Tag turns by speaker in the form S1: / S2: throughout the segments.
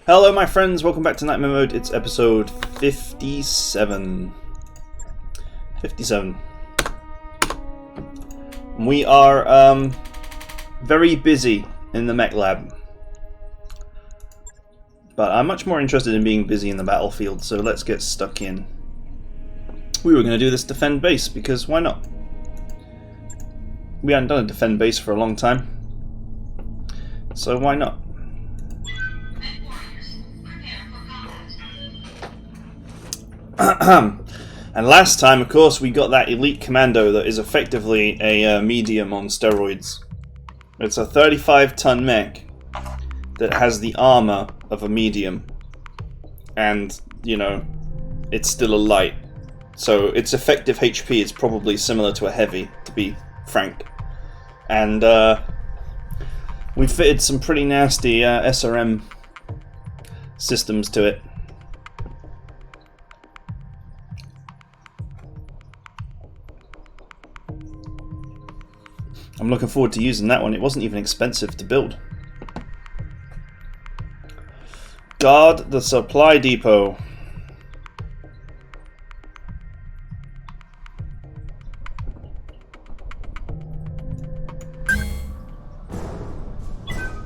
S1: Hello my friends, welcome back to Nightmare Mode. It's episode 57. 57. We are very busy in the mech lab. But I'm much more interested in being busy in the battlefield, so let's get stuck in. We were going to do this defend base, because why not? We hadn't done a defend base for a long time. So why not? And last time, of course, we got that elite commando that is effectively a medium on steroids. It's a 35-ton mech that has the armor of a medium. And, you know, it's still a light. So its effective HP is probably similar to a heavy, to be frank. And we fitted some pretty nasty SRM systems to it. I'm looking forward to using that one. It wasn't even expensive to build. Guard the supply depot.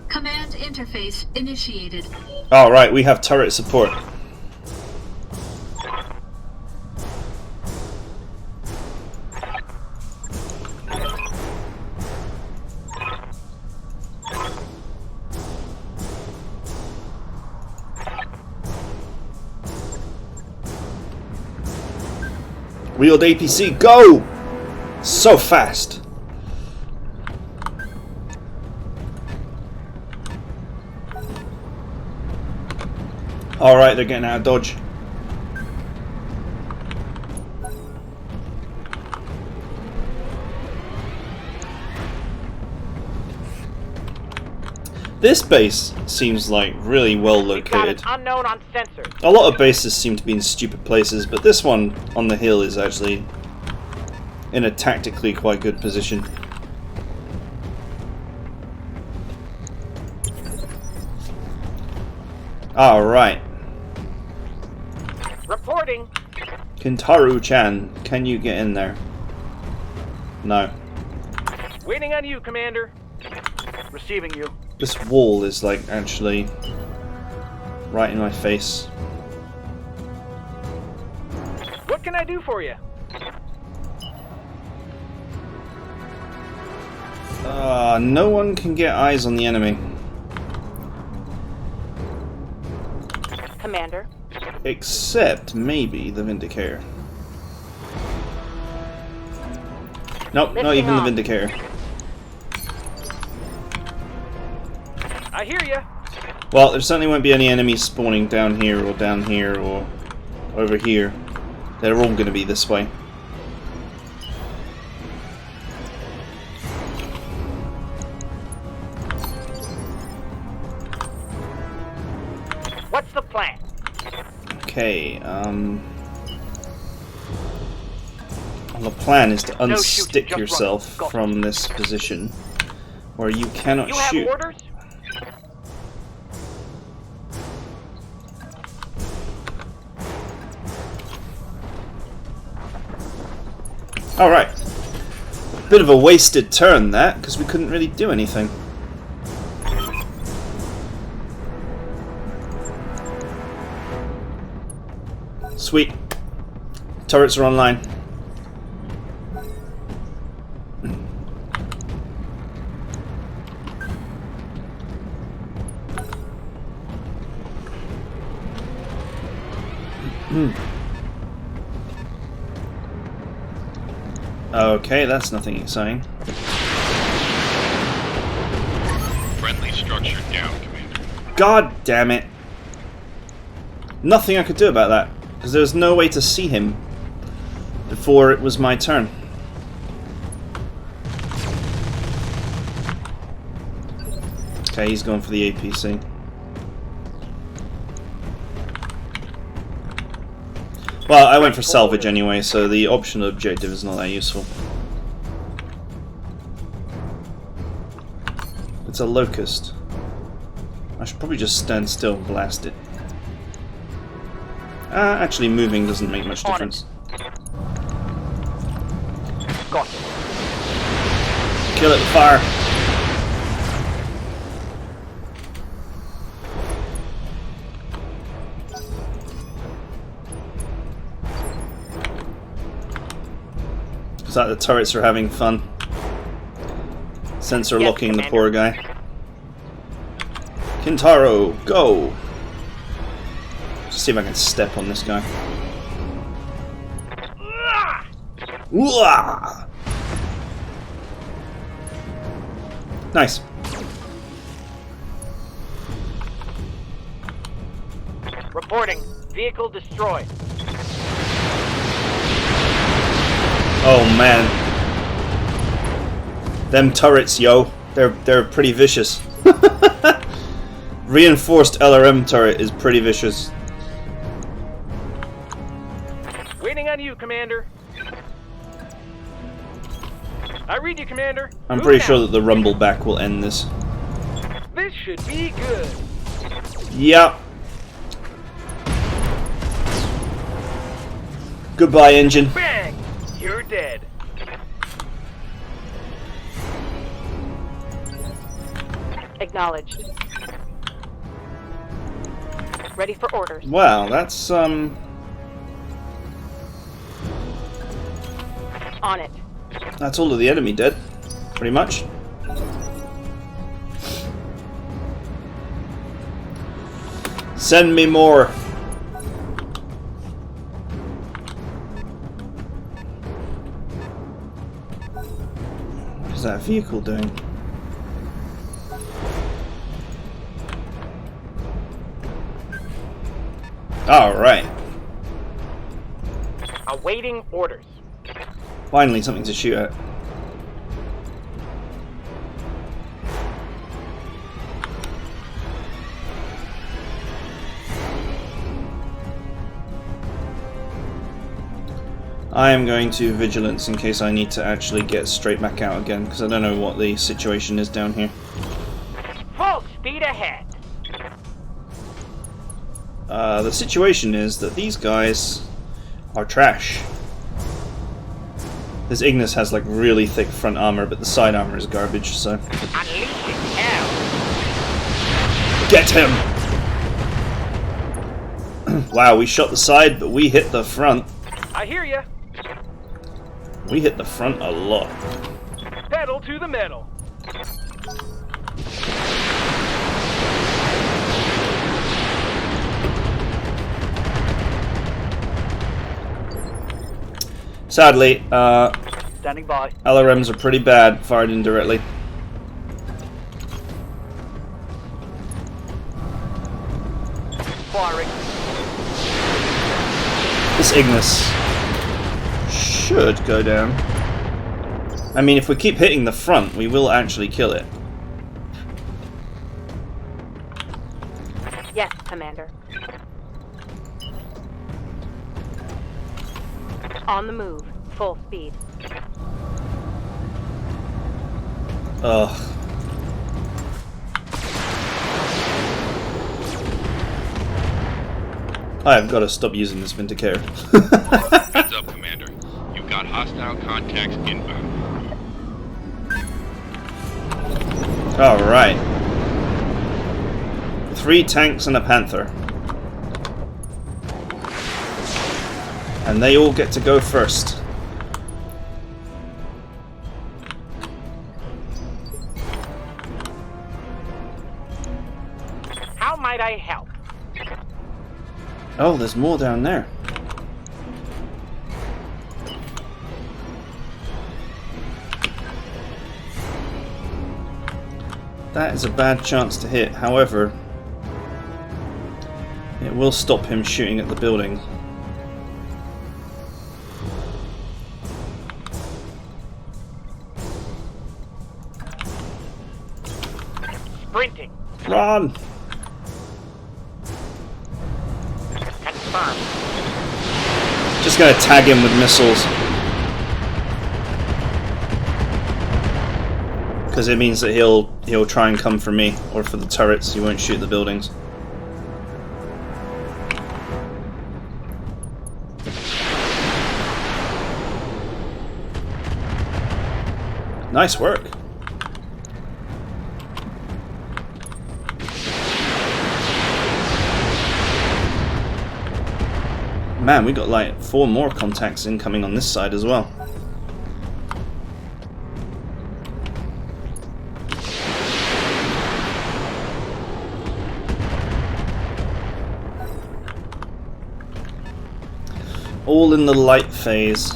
S2: Command interface initiated.
S1: All right, we have turret support. Wheeled APC, go! So fast. Alright, they're getting out of dodge. This base seems like really well located.
S3: Unknown on sensor.
S1: A lot of bases seem to be in stupid places, but this one on the hill is actually in a tactically quite good position. Alright.
S3: Reporting.
S1: Kintaru-chan, can you get in there? No.
S3: Waiting on you, Commander. Receiving you.
S1: This wall is like actually right in my face.
S3: What can I do for you?
S1: No one can get eyes on the enemy.
S3: Commander.
S1: Except maybe the Vindicator. Nope, not even the Vindicator.
S3: I hear you.
S1: Well, there certainly won't be any enemies spawning down here or over here. They're all going to be this way.
S3: What's the plan?
S1: Okay, well, the plan is to unstick yourself from this position where you cannot shoot.
S3: You have orders?
S1: Alright. Bit of a wasted turn that, because we couldn't really do anything. Sweet. Turrets are online. Okay, that's nothing exciting.
S4: Friendly structure down, Commander.
S1: God damn it. Nothing I could do about that, because there was no way to see him before it was my turn. Okay, he's going for the APC. Well, I went for salvage anyway, so the optional objective is not that useful. It's a locust. I should probably just stand still and blast it. Actually, moving doesn't make much difference.
S3: Got it.
S1: Kill it with fire. It's like the turrets are having fun. Sensor
S3: Yes,
S1: locking the
S3: Commander.
S1: poor guy. Kintaro, go! Let's see if I can step on this guy. Ooh-ah! Nice.
S3: Reporting. Vehicle destroyed.
S1: Oh man. Them turrets, yo. They're pretty vicious. Reinforced LRM turret is pretty vicious.
S3: Waiting on you, Commander. I read you, Commander.
S1: I'm
S3: Move
S1: pretty
S3: out.
S1: sure that the rumble back will end this.
S3: This should be good.
S1: Yep. Goodbye, engine.
S3: Bang! You're dead.
S5: Acknowledged. Ready for orders.
S1: Wow, that's
S5: On it.
S1: that's all of the enemy dead, pretty much. Send me more. What is that vehicle doing? All right.
S3: Awaiting orders.
S1: Finally, something to shoot at. I am going to vigilance in case I need to actually get straight back out again, because I don't know what the situation is down here.
S3: Full speed ahead.
S1: The situation is that these guys are trash. This Ignis has like really thick front armor, but the side armor is garbage, so...
S3: Unleashing hell.
S1: Get him! Wow, we shot the side, but we hit the front.
S3: I hear ya.
S1: We hit the front a lot.
S3: Pedal to the metal.
S1: Sadly,
S3: Standing by.
S1: LRMs are pretty bad, fired indirectly.
S3: Firing.
S1: This Ignis should go down. I mean, if we keep hitting the front, we will actually kill it.
S5: Yes, Commander. On the move. Full speed.
S1: Ugh. I have got to stop using this Vindicator.
S4: Heads up, Commander. You've got hostile contacts inbound.
S1: Alright. 3 tanks and a Panther. And they all get to go first.
S3: How might I help?
S1: Oh, there's more down there. That is a bad chance to hit. However, it will stop him shooting at the building.
S3: Sprinting.
S1: Run!
S3: Confirm.
S1: Just gonna tag him with missiles. because it means that he'll try and come for me or for the turrets. He won't shoot the buildings. Nice work. Man, we got like 4 more contacts incoming on this side as well. All in the light phase.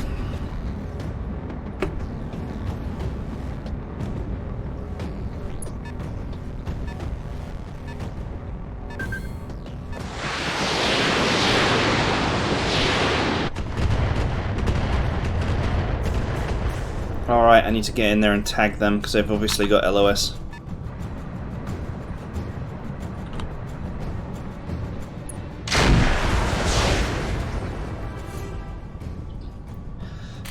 S1: Alright, I need to get in there and tag them because they've obviously got LOS.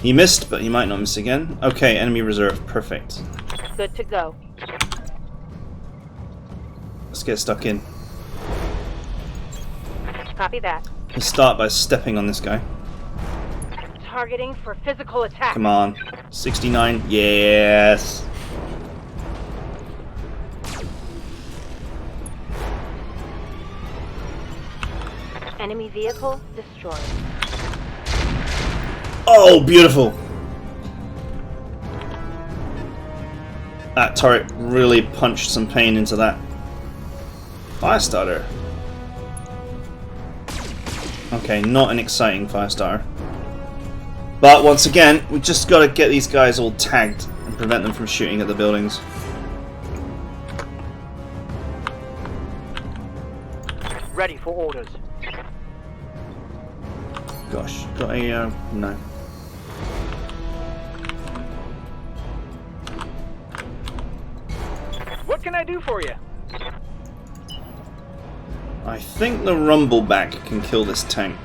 S1: He missed, but he might not miss again. Okay, enemy reserve. Perfect.
S5: Good to go.
S1: Let's get stuck in.
S5: Copy that.
S1: Let's start by stepping on this guy.
S5: Targeting for physical attack.
S1: Come on. 69. Yes.
S5: Enemy vehicle destroyed.
S1: Oh, beautiful. That turret really punched some pain into that. Fire starter. Okay, not an exciting fire starter. But once again, we just got to get these guys all tagged and prevent them from shooting at the buildings.
S3: Ready for orders.
S1: Gosh, got a no.
S3: What can I do for you?
S1: I think the rumbleback can kill this tank.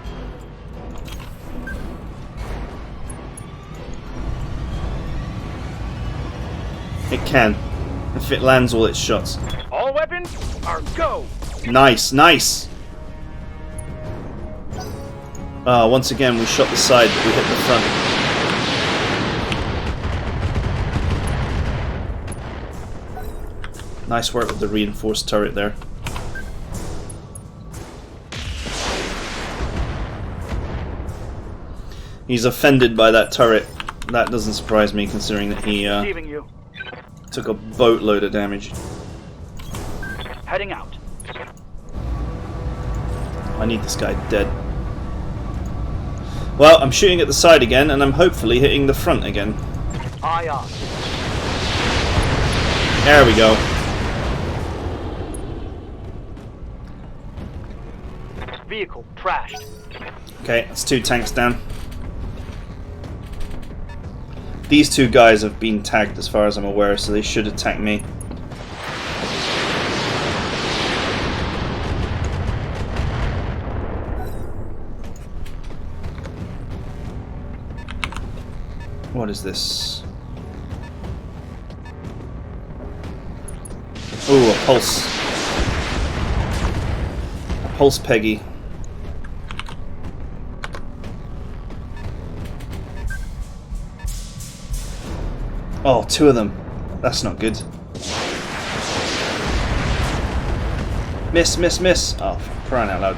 S1: It can, if it lands all its shots.
S3: All weapons are go.
S1: Nice, nice! Once again, we shot the side, but we hit the front. Nice work with the reinforced turret there. He's offended by that turret. That doesn't surprise me, considering that he
S3: Receiving you.
S1: took a boatload of damage.
S3: Heading out.
S1: I need this guy dead. Well, I'm shooting at the side again, and I'm hopefully hitting the front again.
S3: Aye, aye.
S1: There we go.
S3: Vehicle trashed.
S1: Okay, that's 2 tanks down. These 2 guys have been tagged as far as I'm aware, so they should attack me. What is this? Ooh, a pulse. A pulse Peggy. Oh, 2 of them. That's not good. Miss, miss, miss. Oh, for crying out loud.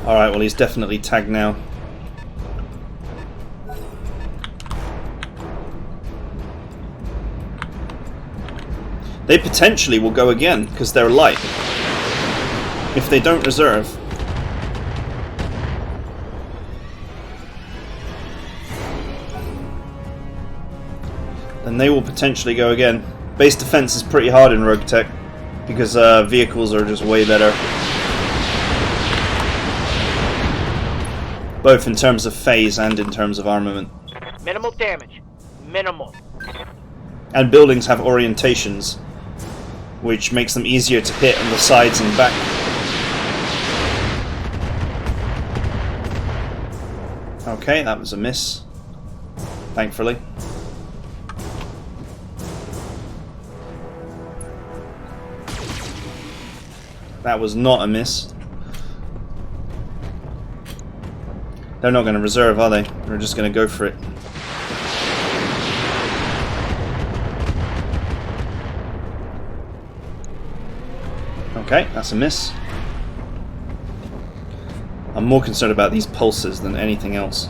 S1: Alright, well, he's definitely tagged now. They potentially will go again, because they're light. If they don't reserve. Then they will potentially go again. Base defense is pretty hard in RogueTech, because vehicles are just way better. Both in terms of phase and in terms of armament.
S3: Minimal damage. Minimal.
S1: And buildings have orientations, which makes them easier to hit on the sides and back. Okay, that was a miss, thankfully. That was not a miss. They're not going to reserve, are they? They're just going to go for it. Okay, that's a miss. I'm more concerned about these pulses than anything else.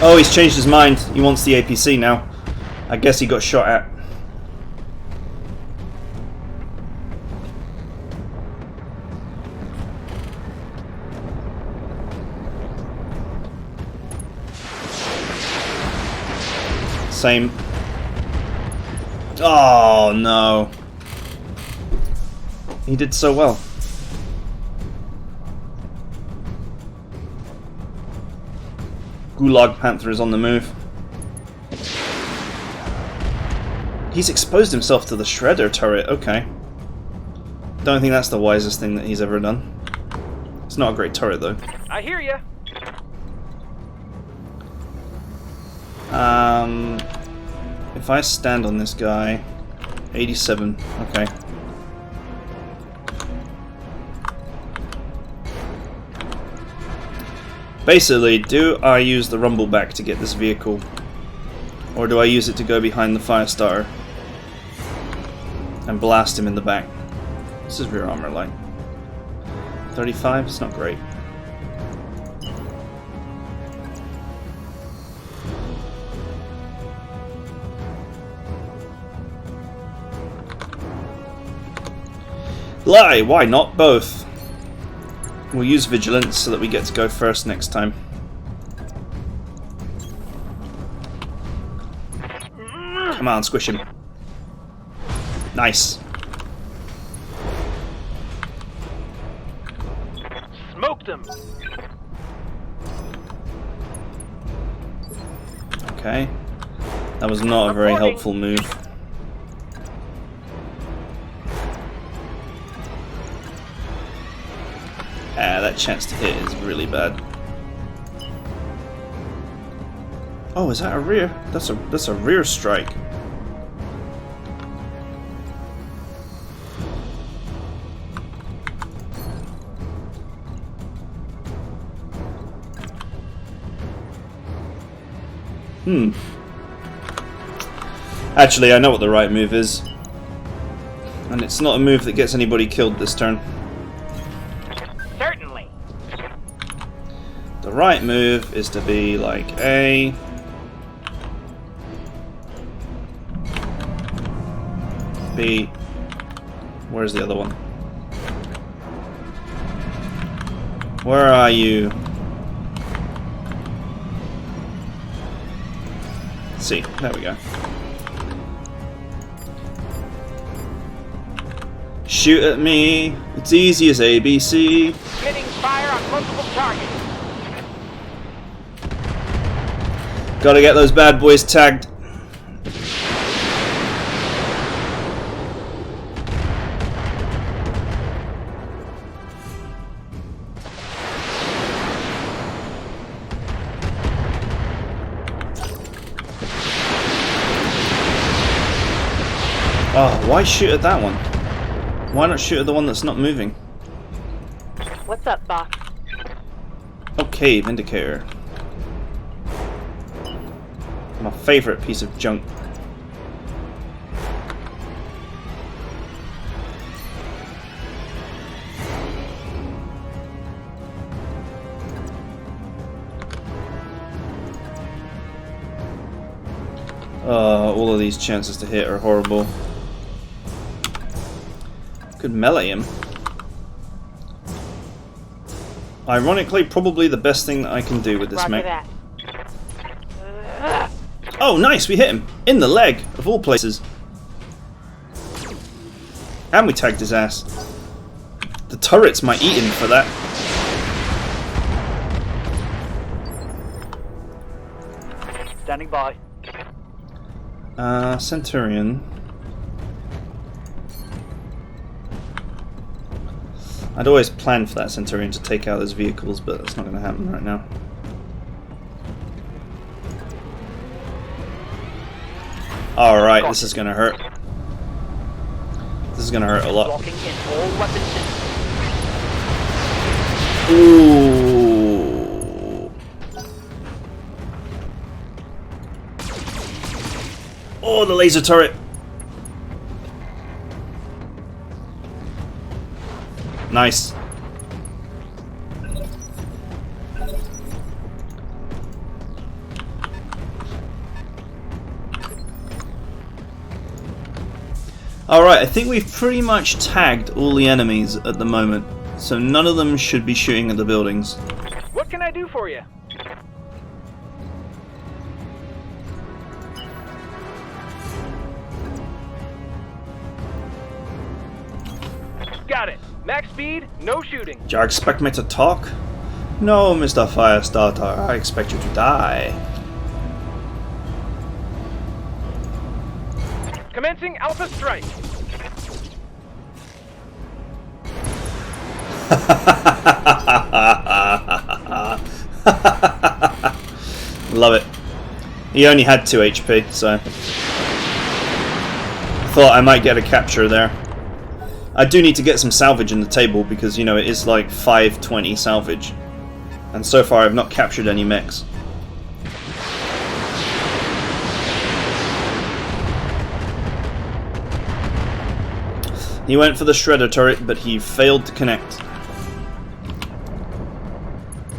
S1: Oh, he's changed his mind. He wants the APC now. I guess he got shot at. Same. Oh no. He did so well. Gulag Panther is on the move. He's exposed himself to the Shredder turret, okay. Don't think that's the wisest thing that he's ever done. It's not a great turret though.
S3: I hear ya.
S1: If I stand on this guy, 87, okay. Basically, do I use the Rumbleback to get this vehicle? Or do I use it to go behind the Firestarter and blast him in the back? This is rear armor like 35, it's not great. Lie, why not both? We'll use Vigilance so that we get to go first next time. Come on, squish him. Nice.
S3: Smoked him.
S1: Okay. That was not a very helpful move. Ah, that chance to hit is really bad. Oh, is that a rear? That's a rear strike. Actually, I know what the right move is. And it's not a move that gets anybody killed this turn.
S3: Certainly.
S1: The right move is to be like A. B. Where's the other one? Where are you? C. There we go. Shoot at me. It's easy as ABC.
S3: Getting fire on multiple targets.
S1: Gotta get those bad boys tagged. Oh, why shoot at that one? Why not shoot at the one that's not moving?
S5: What's up, boss?
S1: Okay, Vindicator. My favorite piece of junk. All of these chances to hit are horrible. Could melee him. Ironically, probably the best thing that I can do with this
S5: Roger
S1: mech.
S5: that.
S1: Oh, nice! We hit him! In the leg, of all places. And we tagged his ass. The turrets might eat him for that.
S3: Standing by.
S1: Centurion. I'd always planned for that Centurion to take out those vehicles, but that's not going to happen right now. Alright, this is going to hurt. This is going to hurt a lot.
S3: Locking in all weapon systems.
S1: Ooh. Oh, the laser turret. Nice. Alright, I think we've pretty much tagged all the enemies at the moment, so none of them should be shooting at the buildings.
S3: What can I do for you? Got it. Max speed, no shooting.
S1: Do you expect me to talk? No, Mr. Firestarter, I expect you to die.
S3: Commencing Alpha Strike.
S1: Love it. He only had 2 HP, so thought I might get a capture there. I do need to get some salvage in the table because, you know, it is like 520 salvage. And so far I've not captured any mechs. He went for the shredder turret, but he failed to connect.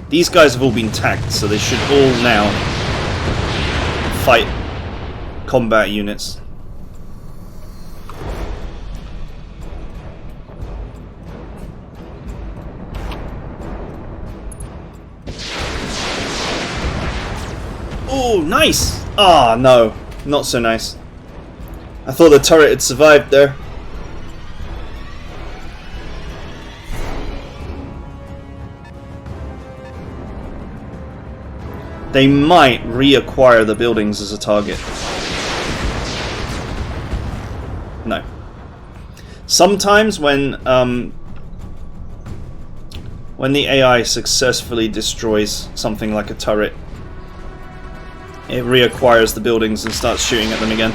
S1: These guys have all been tagged, so they should all now fight combat units. Oh, nice! Ah, no. Not so nice. I thought the turret had survived there. They might reacquire the buildings as a target. No. Sometimes when the AI successfully destroys something like a turret, it reacquires the buildings and starts shooting at them again.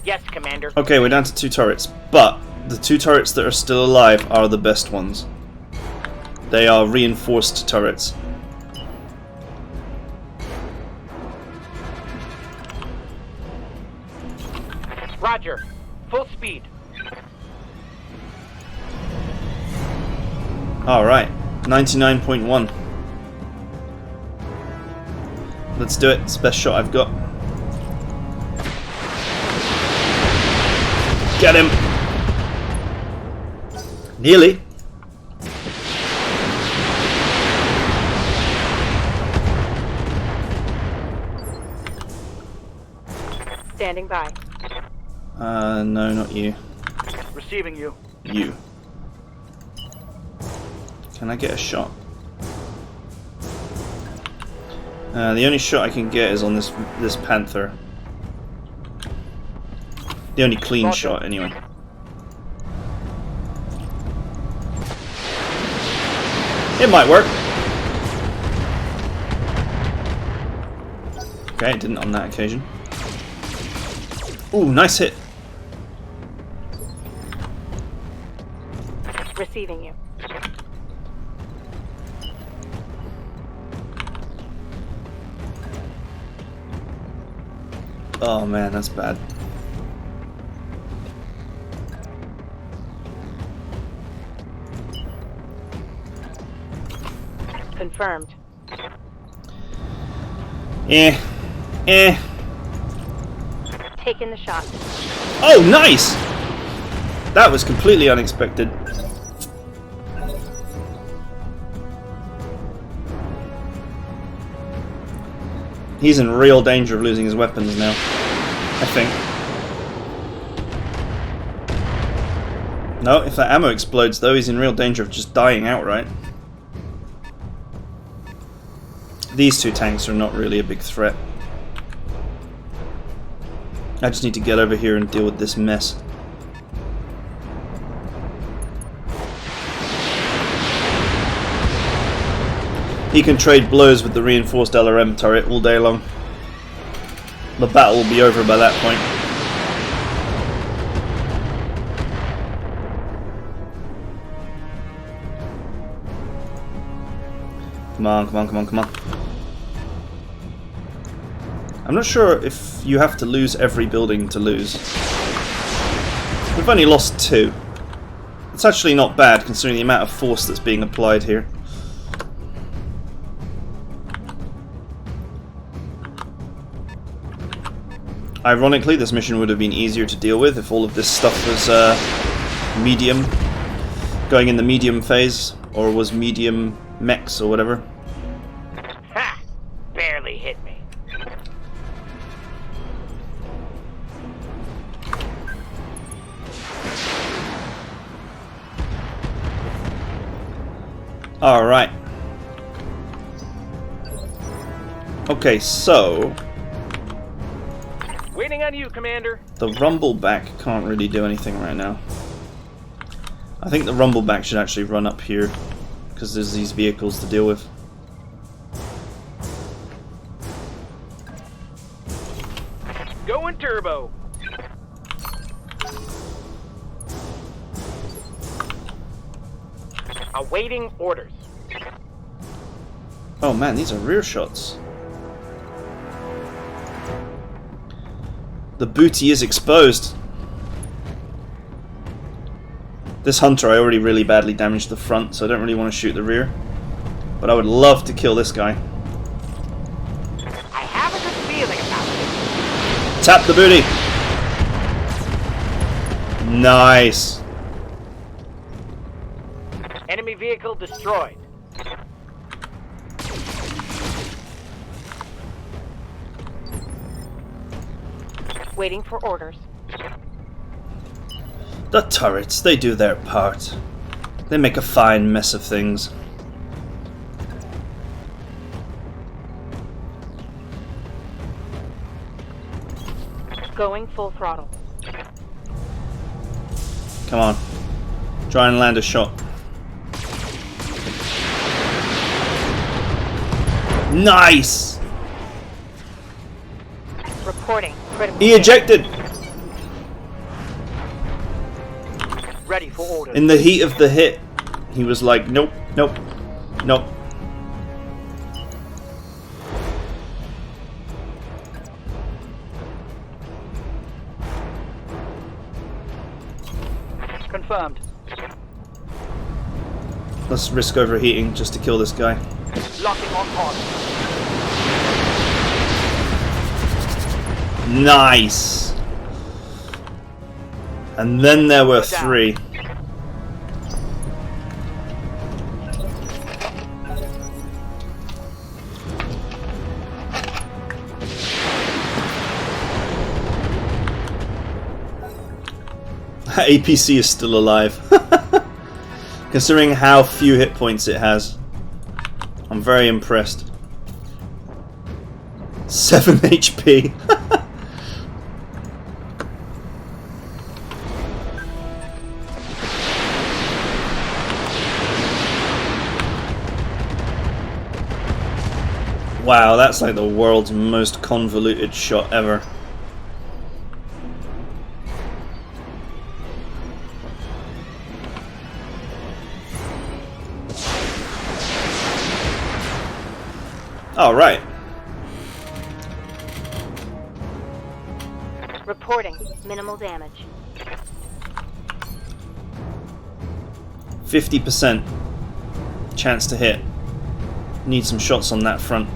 S3: Yes, Commander.
S1: Okay, we're down to 2 turrets, but the 2 turrets that are still alive are the best ones. They are reinforced turrets.
S3: Roger. Full speed.
S1: Alright, 99.1. Let's do it, it's the best shot I've got. Get him! Nearly.
S5: Standing by.
S1: No, not you.
S3: Receiving you.
S1: You. Can I get a shot? The only shot I can get is on this Panther. The only clean shot, anyway. It might work. Okay, it didn't on that occasion. Ooh, nice hit.
S5: Receiving you.
S1: Oh man, that's bad.
S5: Confirmed.
S1: Eh.
S5: Taking the shot.
S1: Oh, nice! That was completely unexpected. He's in real danger of losing his weapons now, I think. No, if that ammo explodes though, he's in real danger of just dying outright. These two tanks are not really a big threat. I just need to get over here and deal with this mess. He can trade blows with the reinforced LRM turret all day long. The battle will be over by that point. Come on, come on, come on, come on. I'm not sure if you have to lose every building to lose. We've only lost 2. It's actually not bad considering the amount of force that's being applied here. Ironically, this mission would have been easier to deal with if all of this stuff was medium, going in the medium phase, or was medium mechs or whatever.
S3: Ha! Barely hit me.
S1: Alright. Okay, so
S3: Waiting on you, Commander.
S1: the Rumbleback can't really do anything right now. I think the Rumbleback should actually run up here, because there's these vehicles to deal with.
S3: Going turbo. Awaiting orders.
S1: Oh man, these are rear shots. The booty is exposed. This hunter, I already really badly damaged the front, so I don't really want to shoot the rear. But I would love to kill this guy.
S3: I have a good feeling about it.
S1: Tap the booty. Nice.
S3: Enemy vehicle destroyed.
S5: Waiting for orders.
S1: The turrets, they do their part. They make a fine mess of things.
S5: Going full throttle.
S1: Come on. Try and land a shot. Nice!
S5: Reporting. Critical
S1: He
S5: hit.
S1: ejected!
S3: Ready for orders.
S1: In the heat of the hit, he was like, nope, nope, nope.
S3: Confirmed.
S1: Let's risk overheating just to kill this guy.
S3: Locking on course.
S1: Nice! And then there were 3. That APC is still alive. Considering how few hit points it has. I'm very impressed. 7 HP. Wow, that's like the world's most convoluted shot ever. All right.
S5: Reporting. Minimal damage.
S1: 50% chance to hit. Need some shots on that front.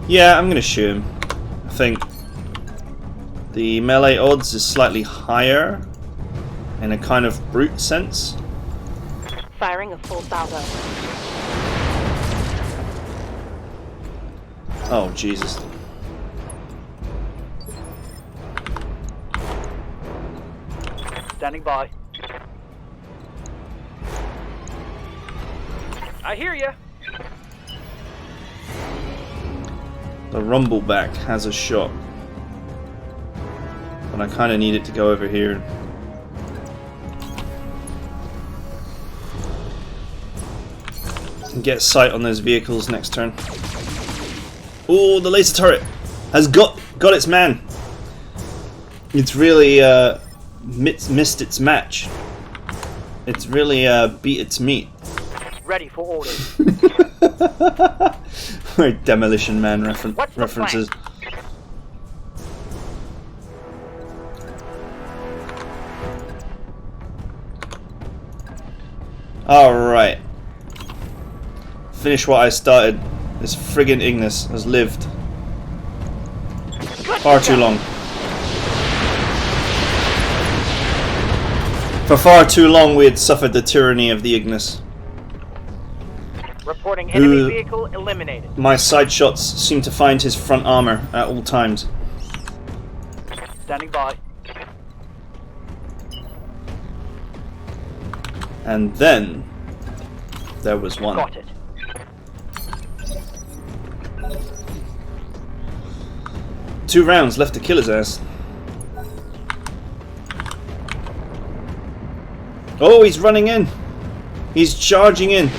S1: Yeah, I'm gonna shoot him. I think the melee odds is slightly higher in a kind of brute sense.
S5: Firing a full salvo.
S1: Oh, Jesus.
S3: Standing by. I hear ya.
S1: The Rumbleback has a shot. But I kind of need it to go over here. And get sight on those vehicles next turn. Oh, the laser turret has got its man. It's really missed its match. It's really beat its meat.
S3: Ready for orders.
S1: Very Demolition Man references. Alright. Finish what I started. This friggin' Ignis has lived far too long. For far too long we had suffered the tyranny of the Ignis.
S3: Reporting enemy vehicle eliminated.
S1: My side shots seem to find his front armor at all times.
S3: Standing by.
S1: And then there was one.
S3: Got it.
S1: Two rounds left to kill his ass. Oh, he's running in. He's charging in.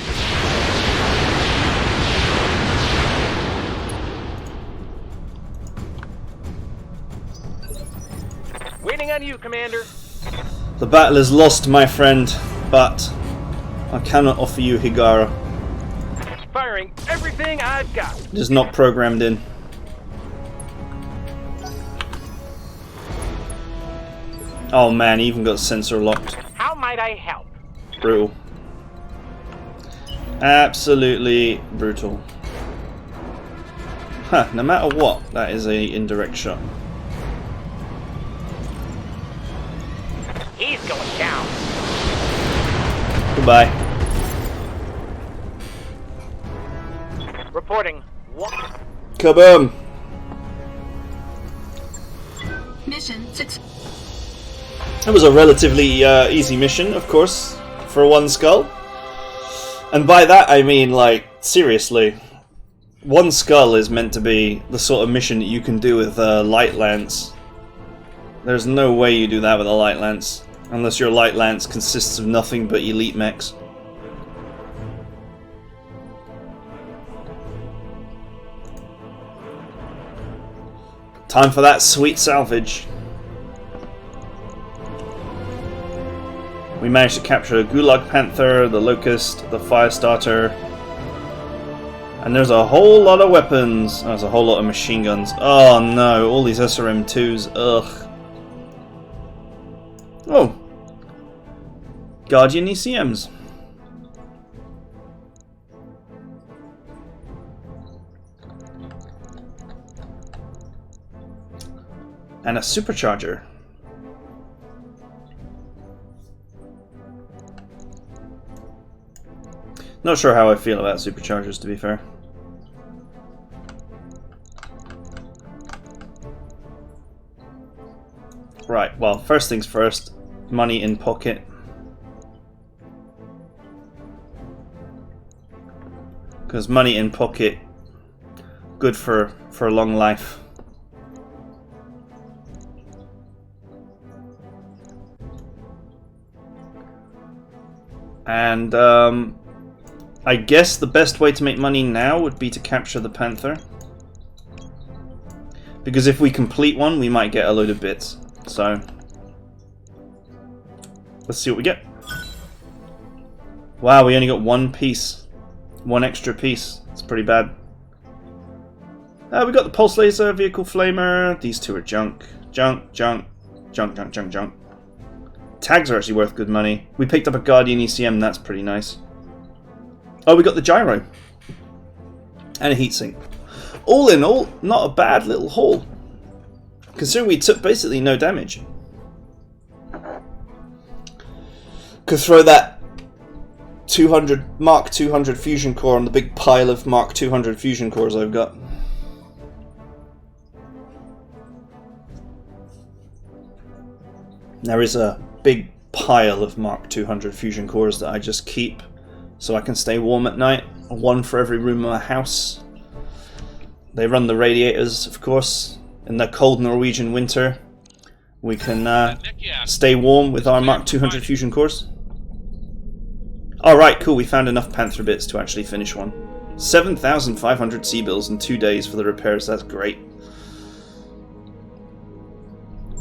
S3: Waiting on you, Commander.
S1: The battle is lost, my friend, but I cannot offer you Higara.
S3: Firing everything I've got.
S1: It is not programmed in. Oh man, he even got sensor locked.
S3: How might I help?
S1: Brutal. Absolutely brutal. Huh, no matter what, that is a indirect shot.
S3: He's going down.
S1: Goodbye.
S3: Reporting. What?
S1: Kaboom!
S2: Mission success.
S1: It was a relatively easy mission, of course, for one skull. And by that I mean, like, seriously. One skull is meant to be the sort of mission that you can do with a light lance. There's no way you do that with a light lance. Unless your light lance consists of nothing but elite mechs. Time for that sweet salvage. We managed to capture the Gulag Panther, the Locust, the Firestarter. And there's a whole lot of weapons. There's a whole lot of machine guns. Oh no, all these SRM2s. Ugh. Oh. Guardian ECMs. And a supercharger. Not sure how I feel about superchargers, to be fair. Right, well, first things first, money in pocket. Because money in pocket, good for a long life. And I guess the best way to make money now would be to capture the Panther. Because if we complete one, we might get a load of bits. So, let's see what we get. Wow, we only got one piece. One extra piece. It's pretty bad. We got the Pulse Laser, Vehicle Flamer. These two are junk. Junk, junk, junk, junk, junk, junk. Tags are actually worth good money. We picked up a Guardian ECM, that's pretty nice. Oh, we got the gyro. And a heatsink. All in all, not a bad little haul. Considering we took basically no damage. Could throw that 200 Mark 200 fusion core on the big pile of Mark 200 fusion cores I've got. There is a big pile of Mark 200 fusion cores that I just keep so I can stay warm at night. One for every room in my house. They run the radiators, of course. In the cold Norwegian winter, we can stay warm with our Mark 200 fusion cores. Alright, cool, we found enough Panther bits to actually finish one. 7,500 C-bills in 2 days for the repairs, that's great.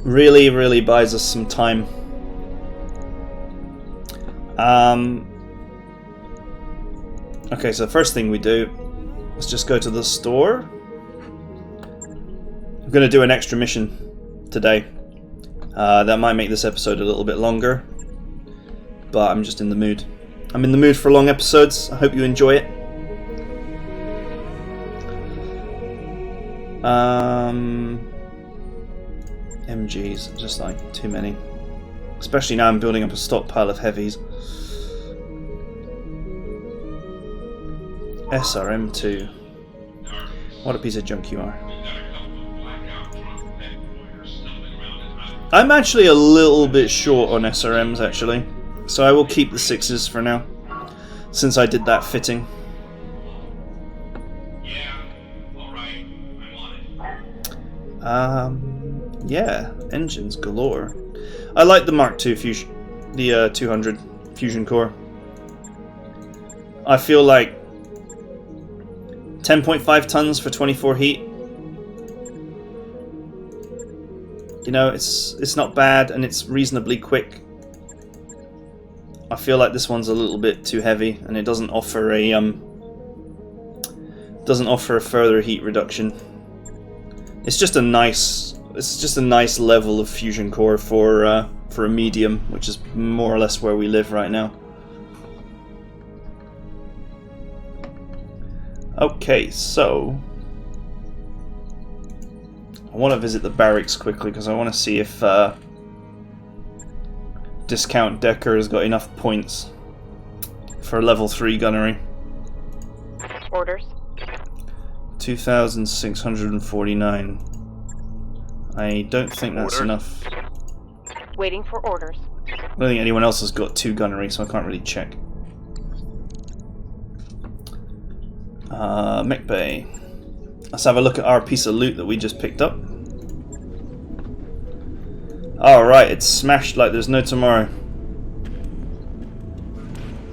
S1: Really, really buys us some time. Okay, so the first thing we do is just go to the store. I'm going to do an extra mission today. That might make this episode a little bit longer, but I'm just in the mood. I'm in the mood for long episodes. I hope you enjoy it. MGs, just like too many. Especially now I'm building up a stockpile of heavies. SRM2. What a piece of junk you are. I'm actually a little bit short on SRMs actually, so I will keep the 6s for now, since I did that fitting. Yeah, engines galore. I like the Mark II fusion, the 200 fusion core. I feel like 10.5 tons for 24 heat. You know, it's not bad and it's reasonably quick. I feel like this one's a little bit too heavy and it doesn't offer a further heat reduction. It's just a nice level of fusion core for a medium, which is more or less where we live right now. Okay, so I want to visit the barracks quickly because I want to see if Discount Decker has got enough points for level 3 gunnery.
S5: Orders.
S1: 2,649. I don't think that's enough.
S5: Waiting for orders.
S1: I don't think anyone else has got 2 gunnery, so I can't really check. Mech Bay. Let's have a look at our piece of loot that we just picked up. Alright, it's smashed like there's no tomorrow.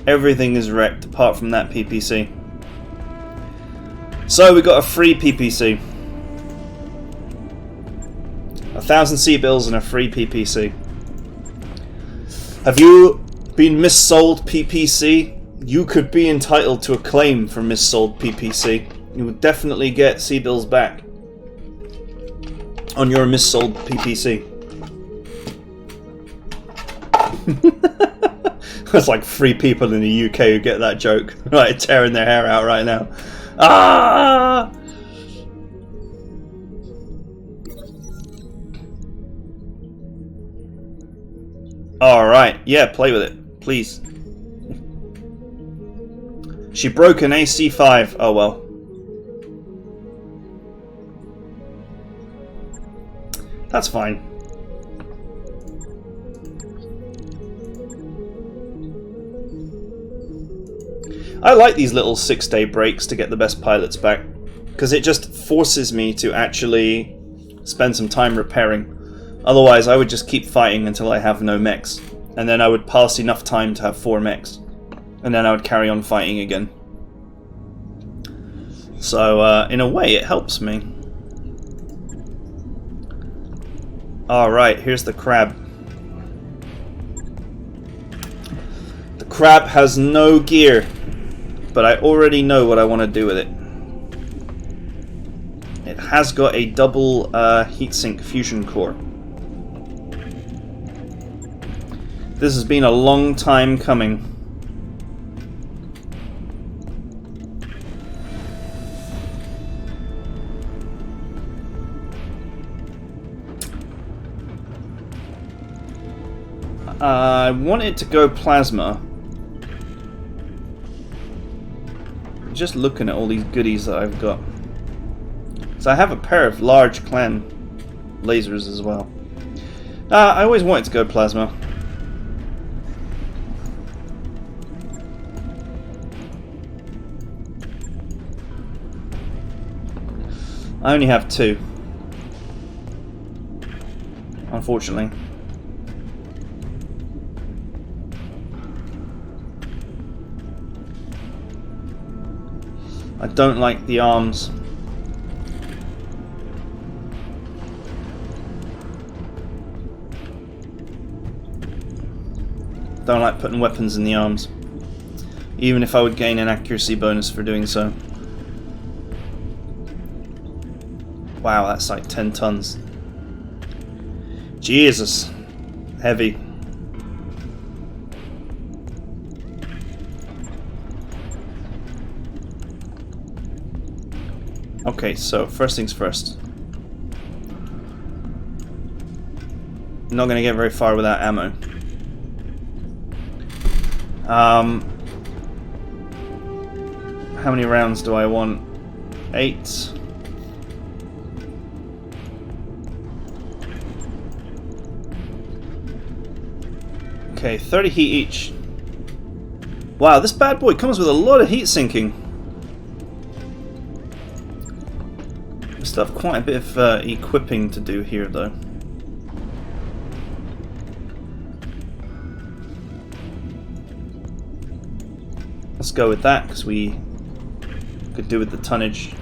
S1: Everything is wrecked apart from that PPC. So we got a free PPC. 1,000 C-bills and a free PPC. Have you been missold PPC? You could be entitled to a claim for missold PPC. You would definitely get C-bills back on your missold PPC. There's like 3 people in the UK who get that joke. Right, tearing their hair out right now. Ah! Alright, yeah, play with it, please. She broke an AC5. Oh well. That's fine. I like these little 6-day breaks to get the best pilots back, because it just forces me to actually spend some time repairing. Otherwise I would just keep fighting until I have no mechs, and then I would pass enough time to have 4 mechs, and then I would carry on fighting again. So in a way it helps me. Alright, here's the crab. The crab has no gear, but I already know what I want to do with it. It has got a double heatsink fusion core. This has been a long time coming. I want it to go plasma. Just looking at all these goodies that I've got. So I have a pair of large clan lasers as well. I always wanted to go plasma. I only have 2. Unfortunately. I don't like the arms. Don't like putting weapons in the arms. Even if I would gain an accuracy bonus for doing so. Wow, that's like 10 tons. Jesus. Heavy. Okay, so first things first. I'm not going to get very far without ammo. How many rounds do I want? 8. Okay, 30 heat each. Wow, this bad boy comes with a lot of heat sinking. We still have quite a bit of equipping to do here, though. Let's go with that, because we could do with the tonnage.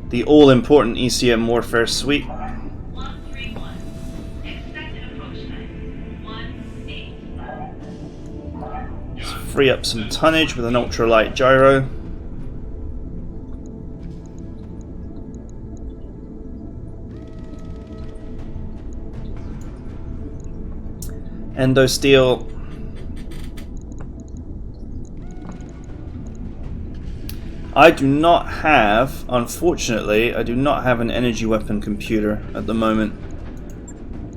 S1: The all-important ECM Warfare Suite.
S2: 131. Expected approach time. 18.
S1: Let's free up some tonnage with an ultralight gyro. Endo steel. I do not have, unfortunately, I do not have an energy weapon computer at the moment.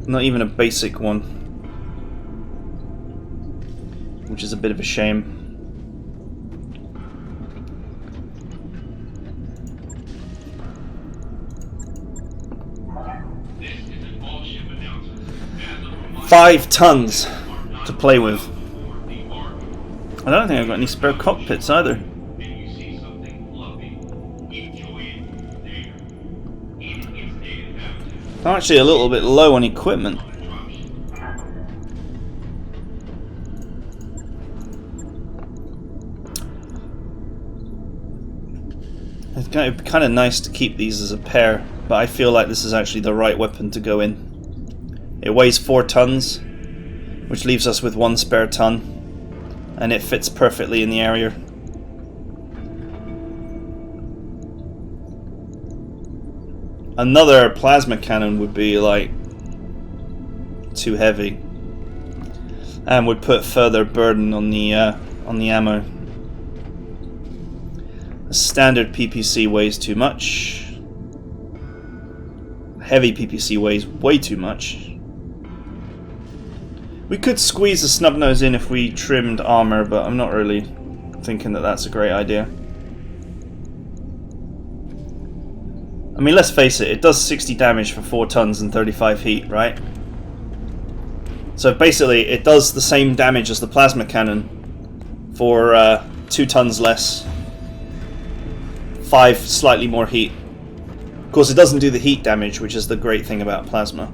S1: Not even a basic one. Which is a bit of a shame. Five tons to play with. I don't think I've got any spare cockpits either. I'm actually a little bit low on equipment. It's kind of nice to keep these as a pair, but I feel like this is actually the right weapon to go in. It weighs 4 tons, which leaves us with 1 spare ton, and it fits perfectly in the area. Another plasma cannon would be like too heavy and would put further burden on the ammo. A standard PPC weighs too much. Heavy PPC weighs way too much. We could squeeze the snub nose in if we trimmed armor, but I'm not really thinking that that's a great idea. I mean, let's face it, it does 60 damage for 4 tons and 35 heat, right? So basically, it does the same damage as the plasma cannon for 2 tons less, 5 slightly more heat. Of course, it doesn't do the heat damage, which is the great thing about plasma.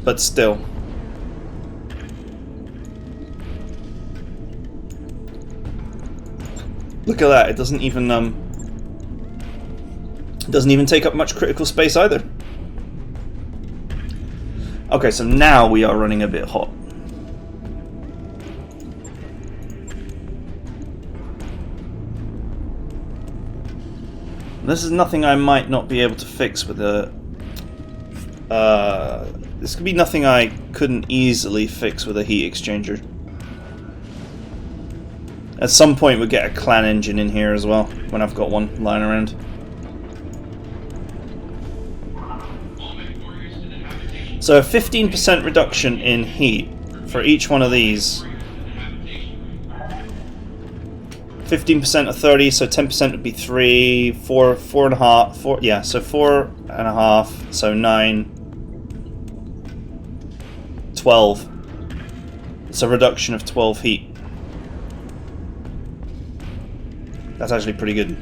S1: But still. Look at that, it doesn't even take up much critical space either. Okay, so now we are running a bit hot. This is nothing I might not be able to fix with a... this could be nothing I couldn't easily fix with a heat exchanger. At some point we'll get a clan engine in here as well, when I've got one lying around. So a 15% reduction in heat for each one of these. 15% of 30, so 10% would be 3, 4, 4.5, 4, yeah, so 4.5, so 9, 12. It's a reduction of 12 heat. That's actually pretty good.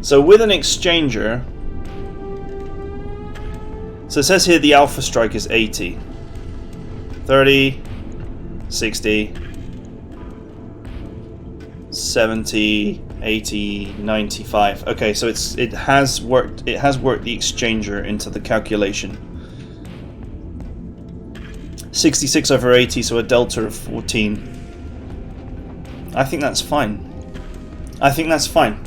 S1: So with an exchanger, so it says here the alpha strike is 80. 30, 60, 70, 80, 95. Okay, so it has worked the exchanger into the calculation. 66 over 80, so a delta of 14. I think that's fine. I think that's fine.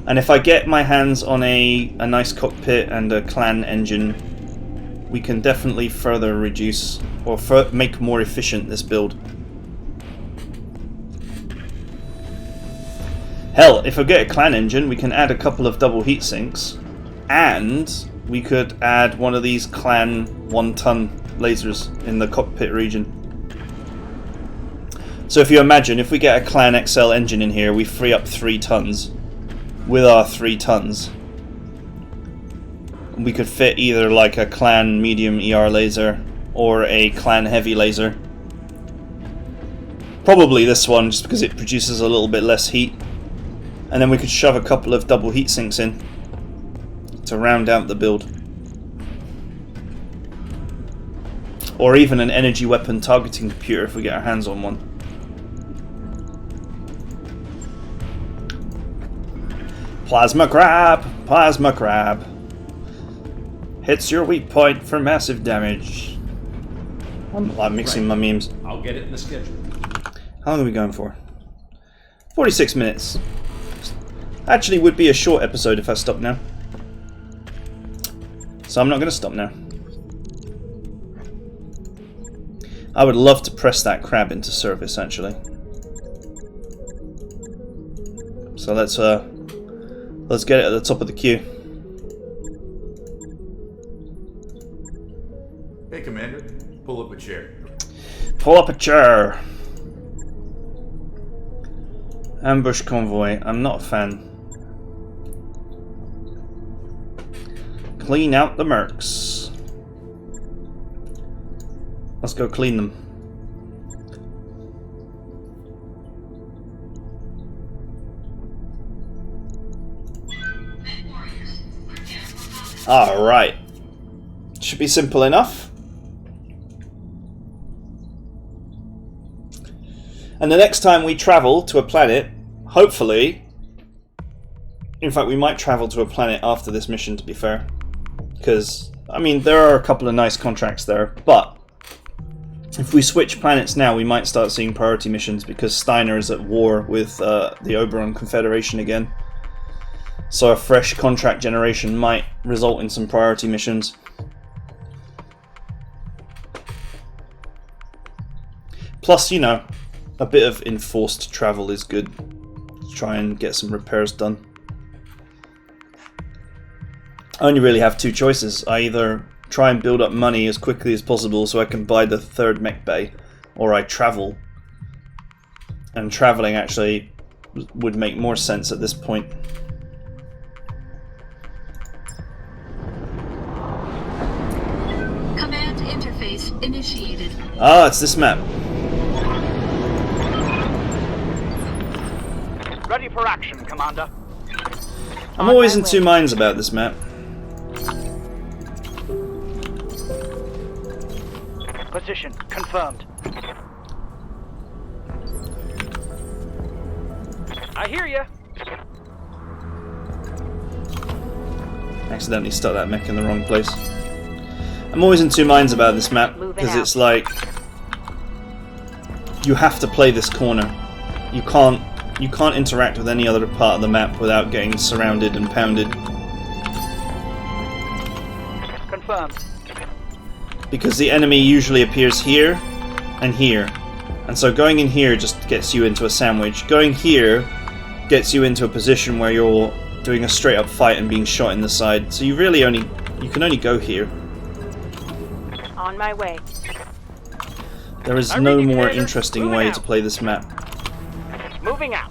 S1: And if I get my hands on a nice cockpit and a clan engine, we can definitely further reduce or make more efficient this build. Hell, if I get a clan engine, we can add a couple of double heat sinks, and we could add one of these clan 1-ton lasers in the cockpit region. So if you imagine, if we get a clan XL engine in here, we free up 3 tons. With our 3 tons, we could fit either like a clan medium ER laser or a clan heavy laser. Probably this one, just because it produces a little bit less heat. And then we could shove a couple of double heat sinks in to round out the build. Or even an energy weapon targeting computer if we get our hands on one. Plasma crab! Plasma crab! Hits your weak point for massive damage. I'm mixing my memes.
S6: I'll get it in the schedule.
S1: How long are we going for? 46 minutes. Actually would be a short episode if I stopped now. So I'm not going to stop now. I would love to press that crab into service actually. So let's get it at the top of the queue.
S6: Hey, Commander. Pull up a chair.
S1: Pull up a chair. Ambush convoy. I'm not a fan. Clean out the mercs. Let's go clean them. Alright. Should be simple enough. And the next time we travel to a planet, hopefully, in fact we might travel to a planet after this mission to be fair, because, I mean, there are a couple of nice contracts there, but if we switch planets now we might start seeing priority missions because Steiner is at war with the Oberon Confederation again. So a fresh contract generation might result in some priority missions. Plus, you know, a bit of enforced travel is good. Try and get some repairs done. I only really have 2 choices. I either try and build up money as quickly as possible so I can buy the 3rd mech bay, or I travel. And traveling actually would make more sense at this point.
S7: Command interface initiated.
S1: Ah, it's this map.
S3: Ready for action, Commander.
S1: I'm always in 2 minds about this map.
S3: Position confirmed. I hear you.
S1: Accidentally stuck that mech in the wrong place. I'm always in 2 minds about this map because it's like you have to play this corner. You can't interact with any other part of the map without getting surrounded and pounded.
S3: Confirmed.
S1: Because the enemy usually appears here and here. And so going in here just gets you into a sandwich. Going here gets you into a position where you're doing a straight up fight and being shot in the side. So you can only go here.
S5: On my way.
S1: There is no more interesting way to play this map
S3: Moving out.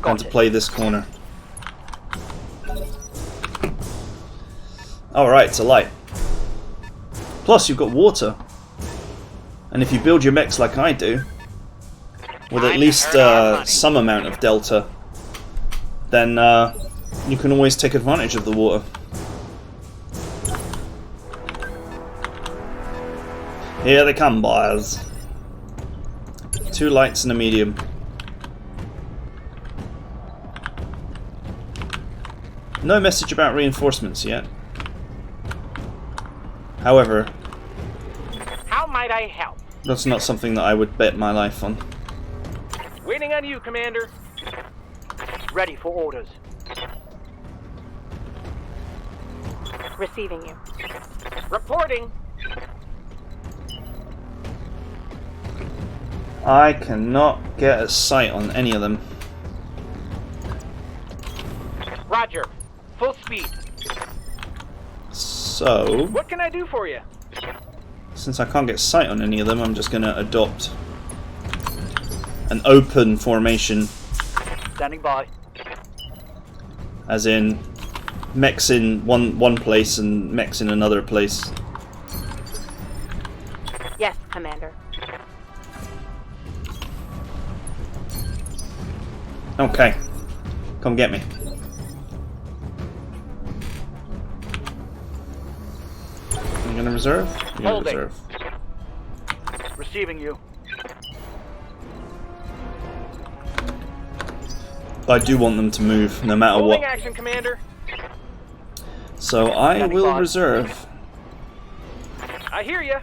S1: than to play this corner. Alright, it's a light. Plus, you've got water. And if you build your mechs like I do, with at least some amount of delta, then you can always take advantage of the water. Here they come, boys. 2 lights and a medium. No message about reinforcements yet. However,
S3: How might I help?
S1: that's not something that I would bet my life on.
S3: Waiting on you, Commander. Ready for orders.
S5: Receiving you.
S3: Reporting.
S1: I cannot get a sight on any of them.
S3: Roger. Full speed.
S1: So,
S3: What can I do for you?
S1: since I can't get sight on any of them, I'm just going to adopt an open formation,
S3: Standing by.
S1: as in mechs in one place and mechs in another place.
S5: Yes, Commander.
S1: Okay, come get me. You gonna reserve? You're gonna
S3: Holding.
S1: reserve.
S3: Receiving you.
S1: I do want them to move, no matter
S3: Holding
S1: what.
S3: action, Commander.
S1: So I
S3: Standing
S1: will
S3: by.
S1: reserve.
S3: I hear you.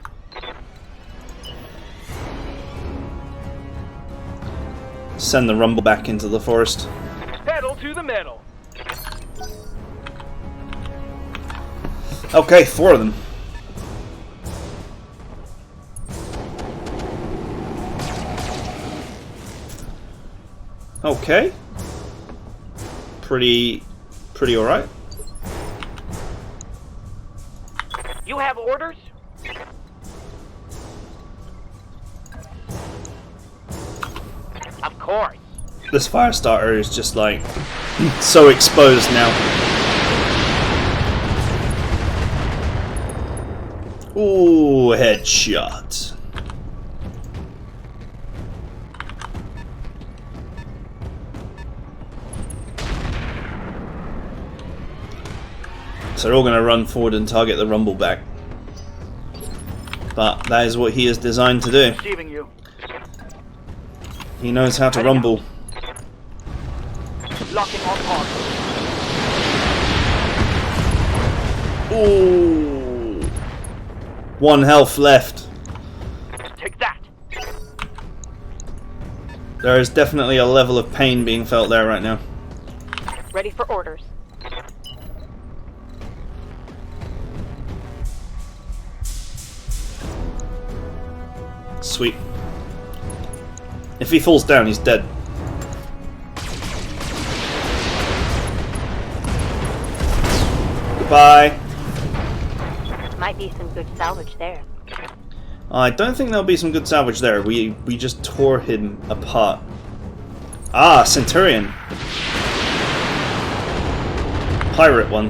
S1: Send the rumble back into the forest.
S3: Pedal to the metal.
S1: Okay, 4 of them. Okay. Pretty alright.
S3: You have orders? Of course.
S1: This fire starter is just like so exposed now. Ooh, headshot. So they're all going to run forward and target the rumble back. But that is what he is designed to do.
S3: Receiving you.
S1: He knows how to rumble.
S3: Locking on target.
S1: Ooh. 1 health left.
S3: Take that.
S1: There is definitely a level of pain being felt there right now.
S5: Ready for orders.
S1: Sweet. If he falls down, he's dead. Goodbye.
S5: Might be some good salvage there.
S1: I don't think there'll be some good salvage there. We just tore him apart. Ah, Centurion. Pirate one.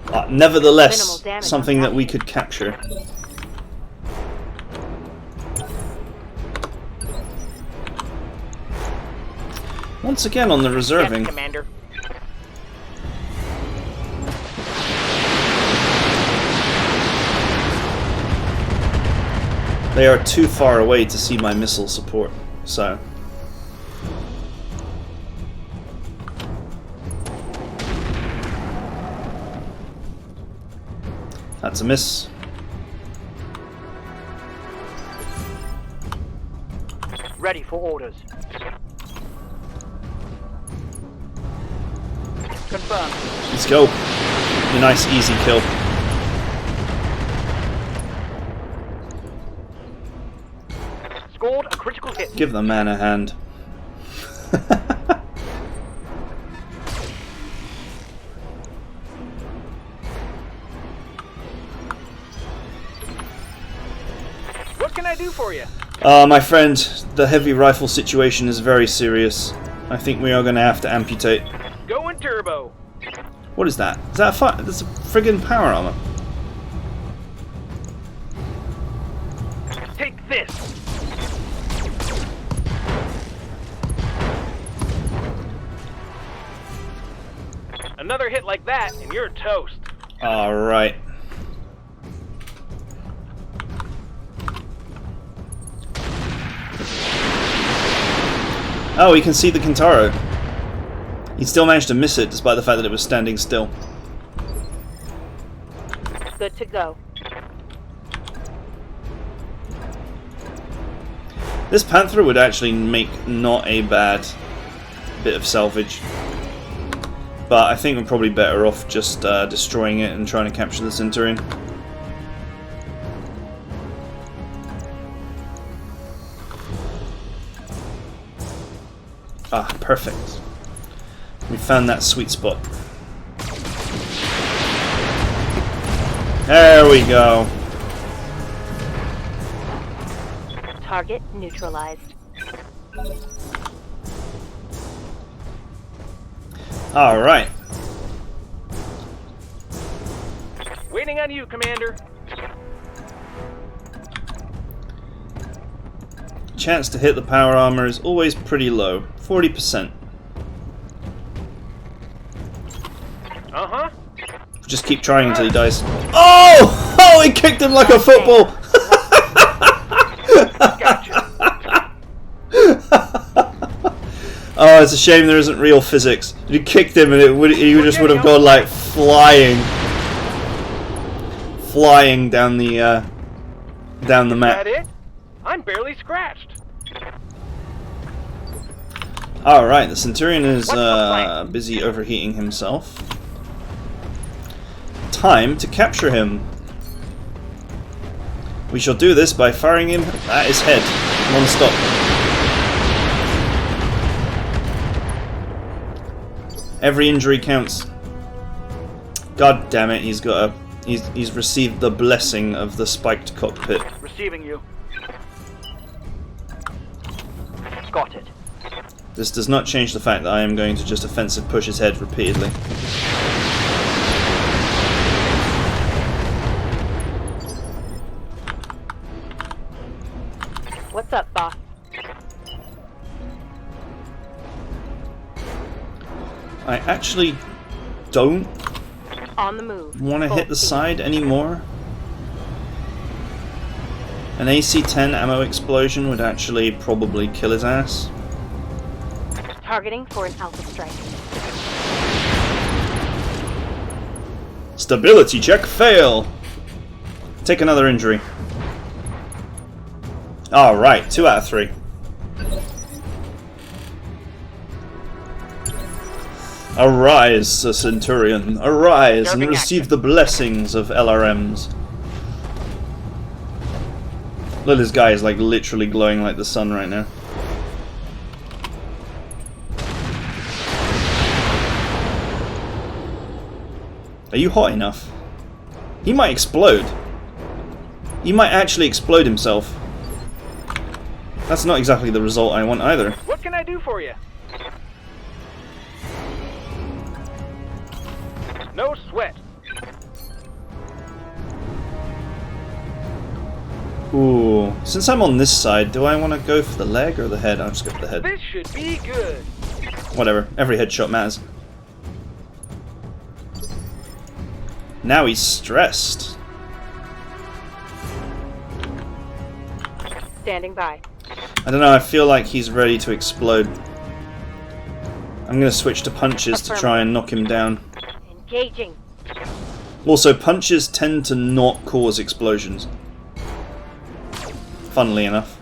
S5: Minimal
S1: Nevertheless,
S5: damage
S1: something
S5: on
S1: that
S5: that.
S1: we could capture. Once again on the reserving.
S3: Yes, Commander.
S1: They are too far away to see my missile support, so... That's a miss.
S3: Ready for orders. Confirmed.
S1: Let's go. A nice easy kill.
S3: Scored a critical hit.
S1: Give the man a hand.
S3: What can I do for you?
S1: My friend, the heavy rifle situation is very serious. I think we are going to have to amputate.
S3: Going turbo.
S1: What is that? Is that a fire? That's a friggin' power armor.
S3: this. Another hit like that, and you're toast.
S1: Alright. Oh, he can see the Kintaro. He still managed to miss it despite the fact that it was standing still.
S5: Good to go.
S1: This Panther would actually make not a bad bit of salvage. But I think we're probably better off just destroying it and trying to capture the Centurion. Ah, perfect. We found that sweet spot. There we go.
S5: Target neutralized.
S1: Alright.
S3: Waiting on you, Commander.
S1: Chance to hit the power armor is always pretty low. 40%.
S3: Uh-huh.
S1: Just keep trying until he dies. Oh! Oh, he kicked him like a football!
S3: Gotcha.
S1: Oh, it's a shame there isn't real physics. You kicked him and he just would have gone like flying down the map.
S3: That it? I'm barely scratched.
S1: Alright, the Centurion is
S3: What's the plan?
S1: busy overheating himself. Time to capture him. We shall do this by firing him at his head, non-stop. Every injury counts. God damn it, he's received the blessing of the spiked cockpit.
S3: Receiving you. Got it.
S1: This does not change the fact that I am going to just offensive push his head repeatedly.
S5: What's up, boss?
S1: I actually don't
S5: On the move.
S1: want to
S5: Full
S1: hit the
S5: speed.
S1: side anymore. An AC-10 ammo explosion would actually probably kill his ass.
S5: Targeting for an alpha strike.
S1: Stability check fail! Take another injury. Alright, 2 out of 3. Arise, Sir Centurion, arise and
S3: Serving
S1: receive
S3: action.
S1: the blessings of LRMs. Look, this guy is like literally glowing like the sun right now. Are you hot enough? He might explode. He might actually explode himself. That's not exactly the result I want either.
S3: What can I do for you? No sweat.
S1: Ooh. Since I'm on this side, do I want to go for the leg or the head? I'll just go for the head.
S3: This should be good.
S1: Whatever. Every headshot matters. Now he's stressed.
S5: Standing by.
S1: I don't know, I feel like he's ready to explode. I'm going to switch to punches to try and knock him down.
S5: Engaging.
S1: Also, punches tend to not cause explosions. Funnily enough.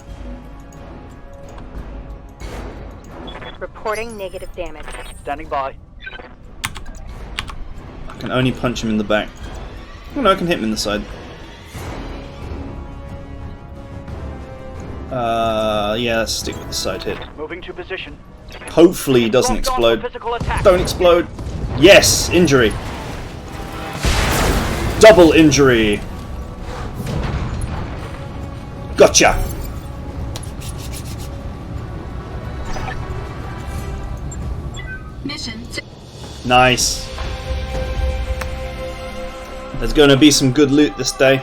S5: Reporting negative damage.
S3: Standing by.
S1: I can only punch him in the back. Oh no, I can hit him in the side. Yeah, let's stick with the side hit.
S3: Moving to position.
S1: Hopefully he doesn't
S3: Locked on
S1: explode.
S3: for physical attack.
S1: Don't explode. Yes! Injury. Double injury. Gotcha!
S7: Mission.
S1: Nice. There's going to be some good loot this day.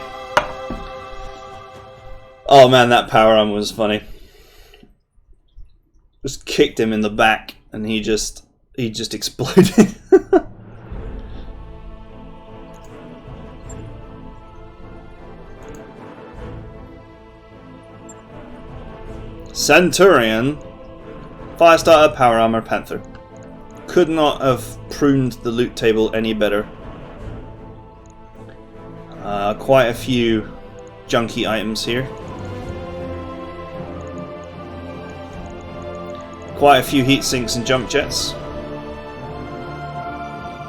S1: Oh man, that power armor was funny. Just kicked him in the back, and he just exploded. Centurion, Firestarter, Power Armor, Panther. Could not have pruned the loot table any better. Quite a few junky items here. Quite a few heat sinks and jump jets.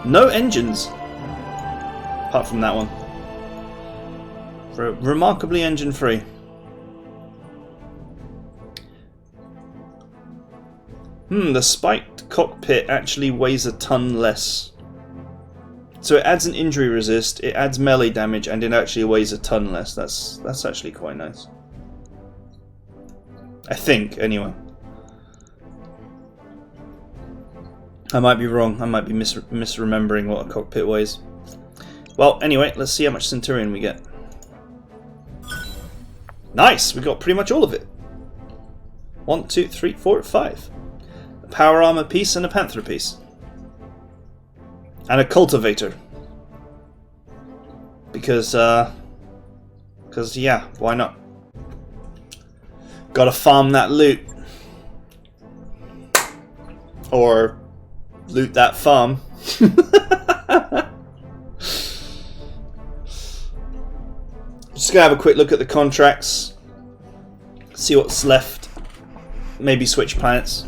S1: No engines, apart from that one. Remarkably engine free. The spiked cockpit actually weighs a ton less. So it adds an injury resist, it adds melee damage, and it actually weighs a ton less. That's actually quite nice. I think, anyway. I might be wrong. I might be misremembering what a cockpit weighs. Well, anyway, let's see how much Centurion we get. Nice! We got pretty much all of it. 1, 2, 3, 4, 5. A power armor piece and a panther piece. And a cultivator. Because yeah, why not? Gotta farm that loot. Or loot that farm. Just gonna have a quick look at the contracts. See what's left. Maybe switch planets.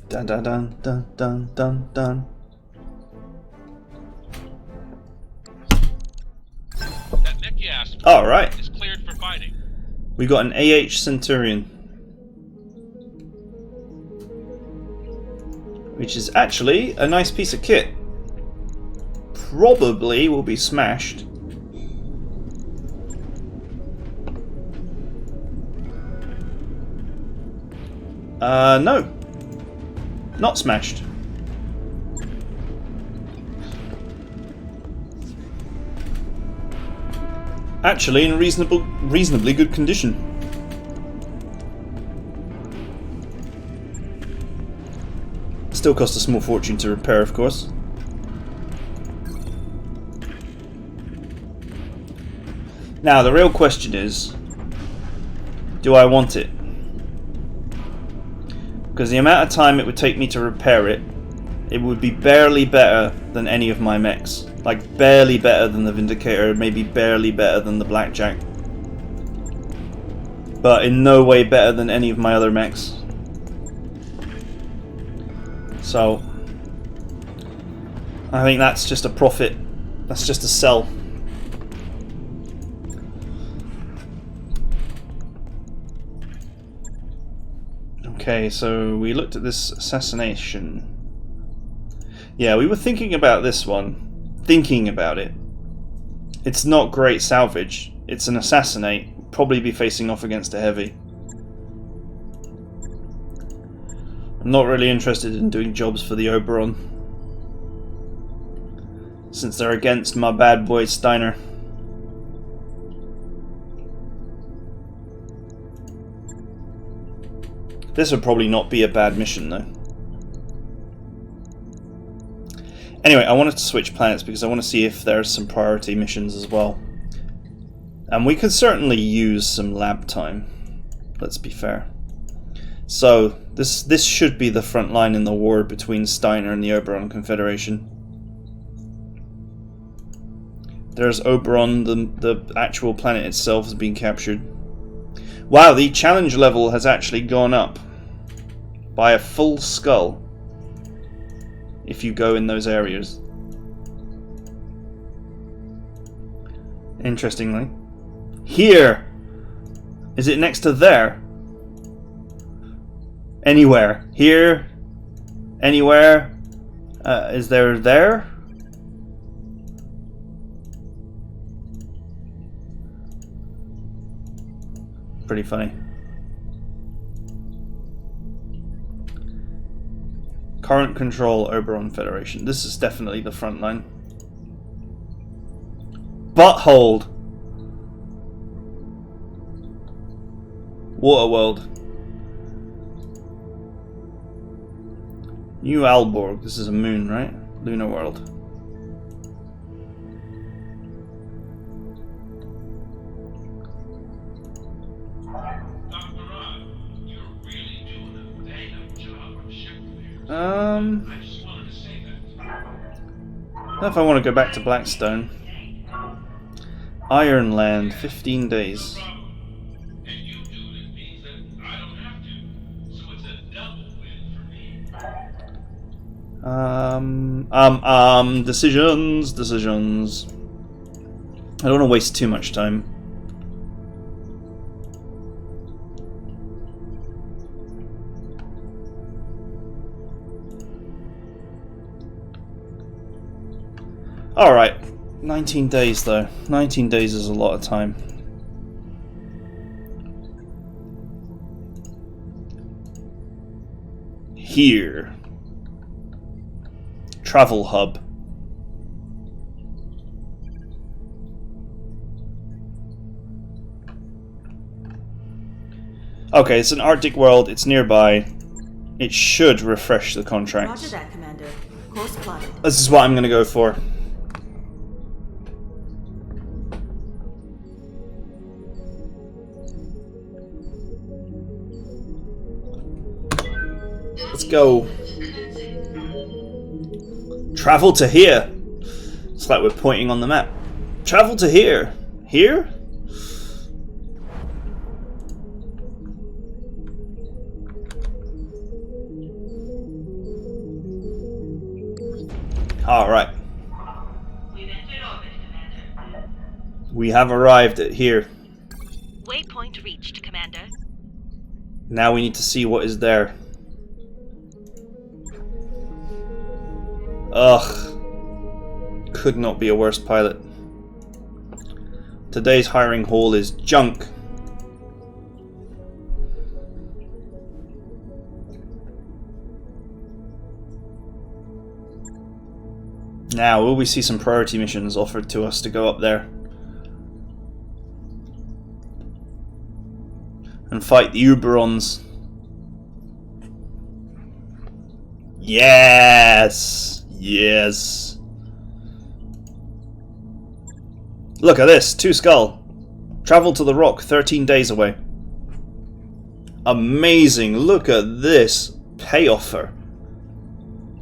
S1: Dun dun dun dun dun dun dun.
S4: That mech you asked for
S1: Alright.
S4: is cleared for fighting.
S1: We got an AH Centurion. Which is actually a nice piece of kit. Probably will be smashed. No. Not smashed. Actually, in reasonably good condition. Still cost a small fortune to repair, of course. Now, the real question is, do I want it? Because the amount of time it would take me to repair it, it would be barely better than any of my mechs. Like, barely better than the Vindicator, maybe barely better than the Blackjack. But in no way better than any of my other mechs. So, I think that's just a profit. That's just a sell. Okay, so we looked at this assassination. Yeah, we were thinking about this one. Thinking about it. It's not great salvage. It's an assassinate. Probably be facing off against a heavy. I'm not really interested in doing jobs for the Oberon, since they're against my bad boy Steiner. This would probably not be a bad mission though. Anyway, I wanted to switch planets because I want to see if there's some priority missions as well. And we could certainly use some lab time, let's be fair. So, this should be the front line in the war between Steiner and the Oberon Confederation. There's Oberon, the actual planet itself has been captured. Wow, the challenge level has actually gone up by a full skull if you go in those areas. Interestingly. Here! Is it next to there? Anywhere. Here? Anywhere? Is there there? Pretty funny. Current control, Oberon Federation. This is definitely the front line. Butthold! Waterworld. New Alborg. This is a moon, right? Lunar world. I don't know if I want to go back to Blackstone. Ironland, 15 days. Decisions. I don't want to waste too much time. Alright, 19 days though. 19 days is a lot of time. Here. Travel hub. Okay, it's an Arctic world, it's nearby. It should refresh the contracts.
S8: Roger that, Commander. Course plotted.
S1: This is what I'm going to go for. Let's go. Travel to here. It's like we're pointing on the map. Travel to here. Here? Alright.
S2: We've entered orbit, Commander.
S1: We have arrived at here.
S9: Waypoint reached, Commander.
S1: Now we need to see what is there. Ugh. Could not be a worse pilot. Today's hiring haul is junk. Now, will we see some priority missions offered to us to go up there and fight the Uberons? Yes! Yes! Look at this! 2 Skull. Travel to the rock, 13 days away. Amazing! Look at this pay offer.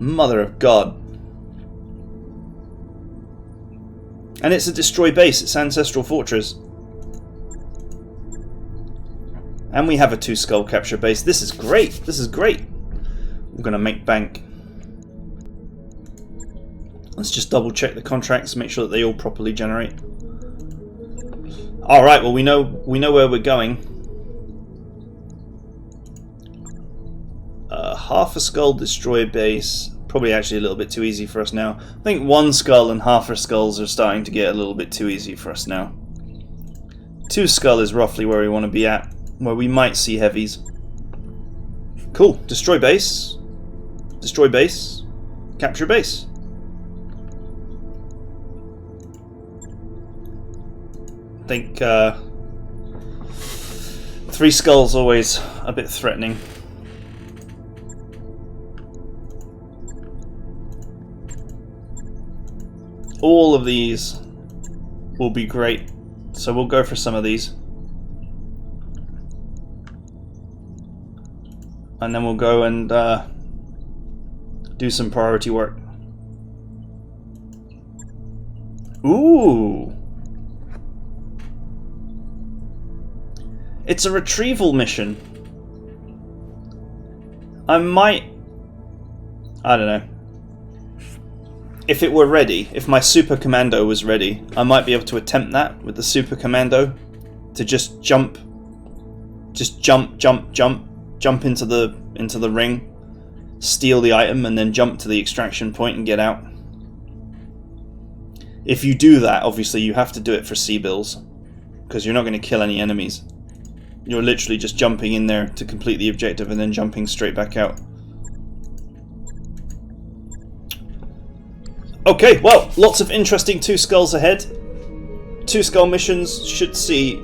S1: Mother of God. And it's a destroy base, it's Ancestral Fortress. And we have a 2 Skull capture base. This is great! This is great! We're gonna make bank. Let's just double check the contracts, make sure that they all properly generate. Alright, well we know where we're going. Half a skull destroy base. Probably actually a little bit too easy for us now. I think 1 skull and half our skulls are starting to get a little bit too easy for us now. 2 skull is roughly where we want to be at, where we might see heavies. Cool. Destroy base. Destroy base. Capture base. I think 3 skulls always a bit threatening. All of these will be great, so we'll go for some of these. And then we'll go and do some priority work. Ooh! It's a retrieval mission. I don't know. If it were ready, if my Super Commando was ready, I might be able to attempt that with the Super Commando. To just jump into the ring, steal the item, and then jump to the extraction point and get out. If you do that, obviously you have to do it for C-bills, because you're not going to kill any enemies. You're literally just jumping in there to complete the objective and then jumping straight back out. Okay, well, lots of interesting 2 skulls ahead. 2 skull missions should see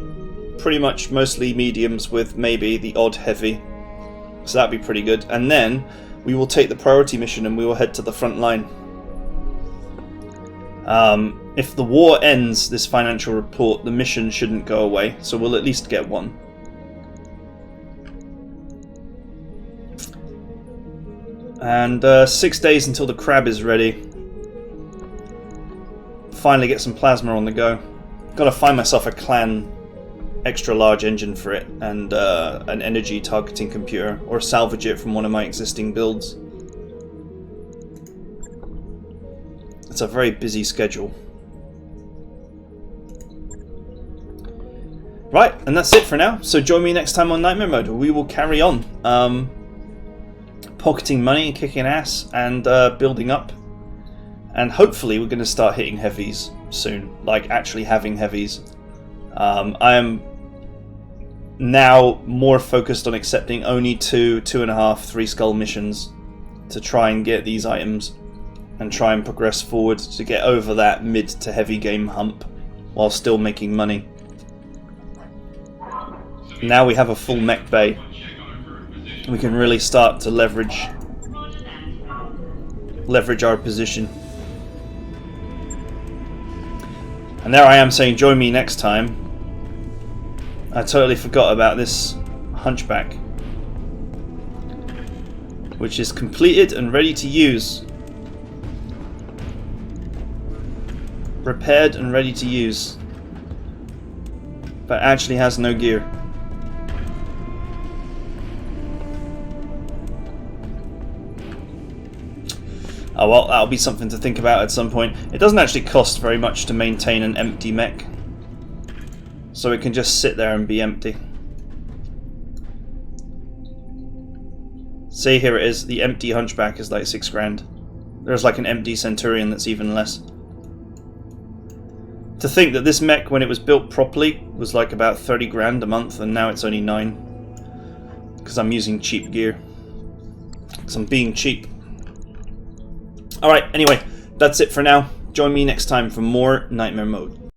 S1: pretty much mostly mediums with maybe the odd heavy. So that'd be pretty good. And then we will take the priority mission and we will head to the front line. If the war ends this financial report, the mission shouldn't go away, so we'll at least get one. And 6 days until the crab is ready. Finally get some plasma on the go. Gotta find myself a clan extra large engine for it, and an energy targeting computer, or salvage it from one of my existing builds. It's a very busy schedule. Right, and that's it for now. So join me next time on Nightmare Mode, where we will carry on pocketing money and kicking ass and building up. And hopefully we're going to start hitting heavies soon, like actually having heavies. I am now more focused on accepting only 2, 2.5, 3 skull missions to try and get these items and try and progress forward to get over that mid to heavy game hump while still making money. Now we have a full mech bay. We can really start to leverage our position. And there I am saying join me next time. I totally forgot about this hunchback, which is completed and ready to use. Repaired and ready to use, but actually has no gear. Oh well, that'll be something to think about at some point. It doesn't actually cost very much to maintain an empty mech, so it can just sit there and be empty. See, here it is. The empty hunchback is like 6 grand. There's like an empty Centurion that's even less. To think that this mech, when it was built properly, was like about 30 grand a month, and now it's only 9. Because I'm using cheap gear. Because I'm being cheap. Alright, anyway, that's it for now. Join me next time for more Nightmare Mode.